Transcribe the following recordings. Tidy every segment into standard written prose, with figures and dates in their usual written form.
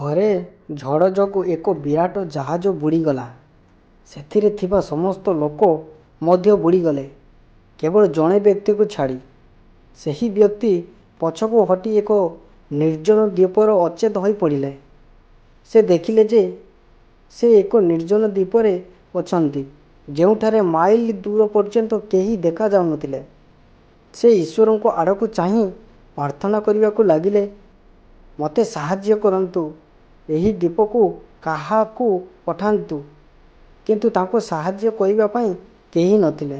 ଥରେ ଝଡ଼ ଯୋଗୁଁ ଏକ ବିରାଟ ଜାହାଜ ବୁଡ଼ିଗଲା। ସେଥିରେ ଥିବା ସମସ୍ତ ଲୋକ ମଧ୍ୟ ବୁଡ଼ିଗଲେ, କେବଳ ଜଣେ ବ୍ୟକ୍ତିକୁ ଛାଡ଼ି। ସେହି ବ୍ୟକ୍ତି ପଛକୁ ହଟି ଏକ ନିର୍ଜନ ଦ୍ୱୀପରେ ଅଚେତ ହୋଇ ପଡ଼ିଲେ। ସେ ଦେଖିଲେ ଯେ ସେ ଏକ ନିର୍ଜନ ଦ୍ୱୀପରେ ଅଛନ୍ତି, ଯେଉଁଠାରେ ମାଇଲ ଦୂର ପର୍ଯ୍ୟନ୍ତ କେହି ଦେଖାଯାଉନଥିଲେ। ସେ ଈଶ୍ୱରଙ୍କ ଆଡ଼କୁ ଚାହିଁ ପ୍ରାର୍ଥନା କରିବାକୁ ଲାଗିଲେ, ମୋତେ ସାହାଯ୍ୟ କରନ୍ତୁ, ଏହି ଦ୍ୱୀପକୁ କାହାକୁ ପଠାନ୍ତୁ। କିନ୍ତୁ ତାଙ୍କୁ ସାହାଯ୍ୟ କରିବା ପାଇଁ କେହି ନଥିଲେ।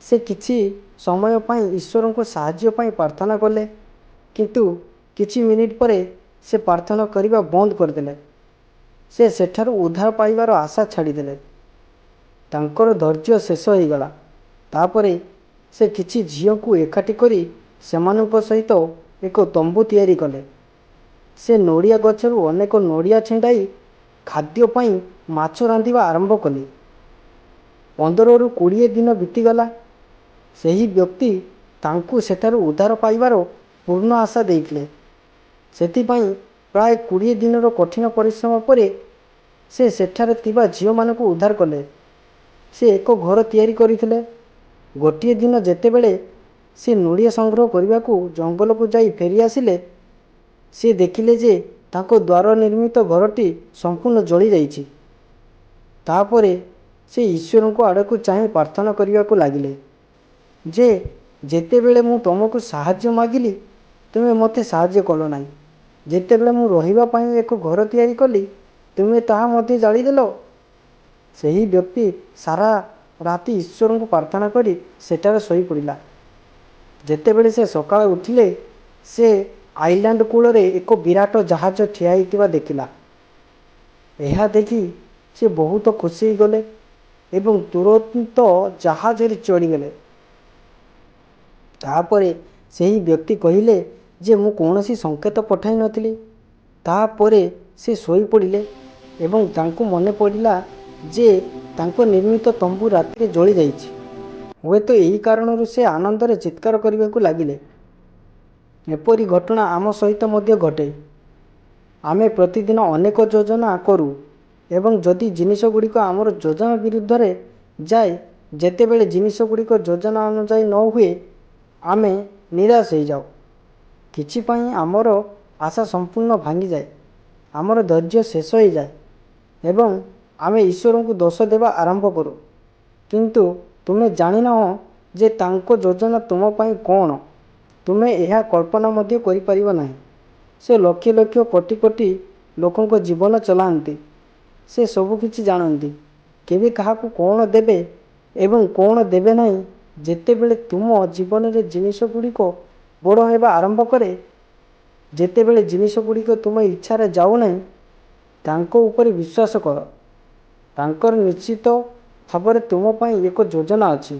ସେ କିଛି ସମୟ ପାଇଁ ଈଶ୍ୱରଙ୍କ ସାହାଯ୍ୟ ପାଇଁ ପ୍ରାର୍ଥନା କଲେ, କିନ୍ତୁ କିଛି ମିନିଟ୍ ପରେ ସେ ପ୍ରାର୍ଥନା କରିବା ବନ୍ଦ କରିଦେଲେ। ସେ ସେଠାରୁ ଉଦ୍ଧାର ପାଇବାର ଆଶା ଛାଡ଼ିଦେଲେ। ତାଙ୍କର ଧୈର୍ଯ୍ୟ ଶେଷ ହୋଇଗଲା। ତାପରେ ସେ କିଛି ଝିଅଙ୍କୁ ଏକାଠି କରି ସେମାନଙ୍କ ସହିତ ଏକ ତମ୍ବୁ ତିଆରି କଲେ। ସେ ନଡ଼ିଆ ଗଛରୁ ଅନେକ ନଡ଼ିଆ ଛିଣ୍ଡାଇ ଖାଦ୍ୟ ପାଇଁ ମାଛ ରାନ୍ଧିବା ଆରମ୍ଭ କଲେ। 15ରୁ 20 ଦିନ ବିତିଗଲା। ସେହି ବ୍ୟକ୍ତି ତାଙ୍କୁ ସେଠାରୁ ଉଦ୍ଧାର ପାଇବାର ପୂର୍ଣ୍ଣ ଆଶା ଦେଇଥିଲେ। ସେଥିପାଇଁ ପ୍ରାୟ 20 ଦିନର କଠିନ ପରିଶ୍ରମ ପରେ ସେ ସେଠାରେ ଥିବା ଝିଅମାନଙ୍କୁ ଉଦ୍ଧାର କଲେ। ସେ ଏକ ଘର ତିଆରି କରିଥିଲେ। ଗୋଟିଏ ଦିନ ଯେତେବେଳେ ସେ ନଡ଼ିଆ ସଂଗ୍ରହ କରିବାକୁ ଜଙ୍ଗଲକୁ ଯାଇ ଫେରିଆସିଲେ, ସେ ଦେଖିଲେ ଯେ ତାଙ୍କ ଦ୍ୱାରା ନିର୍ମିତ ଘରଟି ସମ୍ପୂର୍ଣ୍ଣ ଜଳିଯାଇଛି। ତାପରେ ସେ ଈଶ୍ୱରଙ୍କ ଆଡ଼କୁ ଚାହିଁ ପ୍ରାର୍ଥନା କରିବାକୁ ଲାଗିଲେ ଯେ ଯେତେବେଳେ ମୁଁ ତୁମକୁ ସାହାଯ୍ୟ ମାଗିଲି, ତୁମେ ମୋତେ ସାହାଯ୍ୟ କଲ ନାହିଁ। ଯେତେବେଳେ ମୁଁ ରହିବା ପାଇଁ ଏକ ଘର ତିଆରି କଲି, ତୁମେ ତାହା ମଧ୍ୟ ଜାଳିଦେଲ। ସେହି ବ୍ୟକ୍ତି ସାରା ରାତି ଈଶ୍ୱରଙ୍କୁ ପ୍ରାର୍ଥନା କରି ସେଠାରେ ଶୋଇପଡ଼ିଲା। ଯେତେବେଳେ ସେ ସକାଳେ ଉଠିଲେ, ସେ ଆଇଲ୍ୟାଣ୍ଡ କୂଳରେ ଏକ ବିରାଟ ଜାହାଜ ଠିଆ ହୋଇଥିବା ଦେଖିଲା। ଏହା ଦେଖି ସେ ବହୁତ ଖୁସି ହୋଇଗଲେ ଏବଂ ତୁରନ୍ତ ଜାହାଜରେ ଚଢ଼ିଗଲେ। ତାପରେ ସେହି ବ୍ୟକ୍ତି କହିଲେ ଯେ ମୁଁ କୌଣସି ସଂକେତ ପଠାଇ ନଥିଲି। ତାପରେ ସେ ଶୋଇପଡ଼ିଲେ ଏବଂ ତାଙ୍କୁ ମନେ ପଡ଼ିଲା ଯେ ତାଙ୍କ ନିର୍ମିତ ତମ୍ବୁ ରାତିରେ ଜଳିଯାଇଛି। ହୁଏତ ଏହି କାରଣରୁ ସେ ଆନନ୍ଦରେ ଚିତ୍କାର କରିବାକୁ ଲାଗିଲେ। ଏପରି ଘଟଣା ଆମ ସହିତ ମଧ୍ୟ ଘଟେ। ଆମେ ପ୍ରତିଦିନ ଅନେକ ଯୋଜନା କରୁ ଏବଂ ଯଦି ଜିନିଷଗୁଡ଼ିକ ଆମର ଯୋଜନା ବିରୁଦ୍ଧରେ ଯାଏ, ଯେତେବେଳେ ଜିନିଷଗୁଡ଼ିକ ଯୋଜନା ଅନୁଯାୟୀ ନ ହୁଏ, ଆମେ ନିରାଶ ହୋଇଯାଉ। କିଛି ପାଇଁ ଆମର ଆଶା ସମ୍ପୂର୍ଣ୍ଣ ଭାଙ୍ଗିଯାଏ, ଆମର ଧୈର୍ଯ୍ୟ ଶେଷ ହୋଇଯାଏ ଏବଂ ଆମେ ଈଶ୍ୱରଙ୍କୁ ଦୋଷ ଦେବା ଆରମ୍ଭ କରୁ। କିନ୍ତୁ ତୁମେ ଜାଣିନାହଁ ଯେ ତାଙ୍କ ଯୋଜନା ତୁମ ପାଇଁ କ'ଣ। ତୁମେ ଏହା କଳ୍ପନା ମଧ୍ୟ କରିପାରିବ ନାହିଁ। ସେ ଲକ୍ଷ ଲକ୍ଷ କୋଟି କୋଟି ଲୋକଙ୍କ ଜୀବନ ଚଲାନ୍ତି। ସେ ସବୁକିଛି ଜାଣନ୍ତି, କେବେ କାହାକୁ କ'ଣ ଦେବେ ଏବଂ କ'ଣ ଦେବେ ନାହିଁ। ଯେତେବେଳେ ତୁମ ଜୀବନରେ ଜିନିଷଗୁଡ଼ିକ ବଡ଼ ହେବା ଆରମ୍ଭ କରେ, ଯେତେବେଳେ ଜିନିଷଗୁଡ଼ିକ ତୁମ ଇଚ୍ଛାରେ ଯାଉନାହିଁ, ତାଙ୍କ ଉପରେ ବିଶ୍ୱାସ କର। ତାଙ୍କର ନିଶ୍ଚିତ ଭାବରେ ତୁମ ପାଇଁ ଏକ ଯୋଜନା ଅଛି।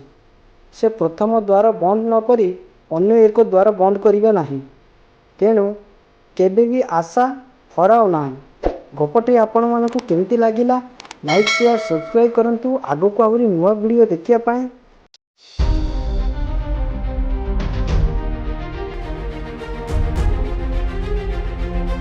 ସେ ପ୍ରଥମ ଦ୍ୱାର ବନ୍ଦ ନ କରି ଅନ୍ୟ ଏକ ଦ୍ୱାର ବନ୍ଦ କରିବେ ନାହିଁ। ତେଣୁ କେବେ ବି ଆଶା ହରାଅ ନାହିଁ। ଗପଟି ଆପଣମାନଙ୍କୁ କେମିତି ଲାଗିଲା? ଲାଇକ୍, ସେୟାର, ସବସ୍କ୍ରାଇବ୍ କରନ୍ତୁ। ଆଗକୁ ଆହୁରି ନୂଆ ଭିଡ଼ିଓ ଦେଖିବା ପାଇଁ।